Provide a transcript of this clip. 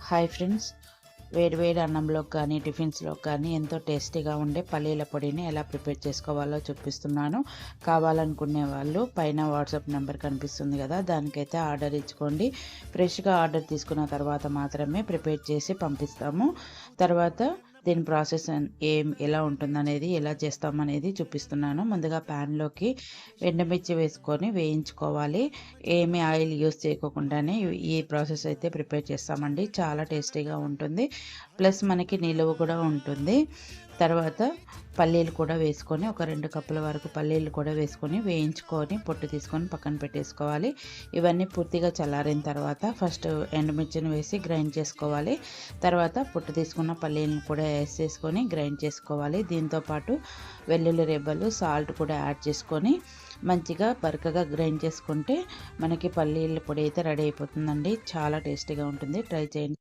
Hi friends, వేడివేడి అన్నంలోకి కానీ టిఫిన్స్లోకి కానీ ఎంతో టేస్టీగా ఉండే పల్లీల పొడిని ఎలా ప్రిపేర్ చేసుకోవాలో చూపిస్తున్నాను. కావాలనుకునే వాళ్ళు పైన వాట్సాప్ నెంబర్ కనిపిస్తుంది కదా, దానికైతే ఆర్డర్ ఇచ్చుకోండి. ఫ్రెష్గా ఆర్డర్ తీసుకున్న తర్వాత మాత్రమే ప్రిపేర్ చేసి పంపిస్తాము. తర్వాత దీని ప్రాసెస్ ఎలా ఉంటుందనేది, ఎలా చేస్తామనేది చూపిస్తున్నాను. ముందుగా ప్యాన్లోకి ఎండుమిర్చి వేసుకొని వేయించుకోవాలి. ఏమి ఆయిల్ యూస్ చేయకుండానే ఈ ప్రాసెస్ అయితే ప్రిపేర్ చేస్తామండి. చాలా టేస్టీగా ఉంటుంది, ప్లస్ మనకి నిలువ కూడా ఉంటుంది. తర్వాత పల్లీలు కూడా వేసుకొని ఒక 2 కప్పుల వరకు పల్లీలు కూడా వేసుకొని వేయించుకొని పొట్టు తీసుకొని పక్కన పెట్టేసుకోవాలి. ఇవన్నీ పూర్తిగా చల్లారిన తర్వాత ఫస్ట్ ఎండుమిర్చిని వేసి గ్రైండ్ చేసుకోవాలి. తర్వాత పొట్టు తీసుకున్న పల్లీలను కూడా వేసేసుకొని గ్రైండ్ చేసుకోవాలి. దీంతోపాటు వెల్లుల్లి రెబ్బలు, సాల్ట్ కూడా యాడ్ చేసుకొని మంచిగా బరకగా గ్రైండ్ చేసుకుంటే మనకి పల్లీల పొడి అయితే రెడీ అయిపోతుందండి. చాలా టేస్టీగా ఉంటుంది, ట్రై చేయండి.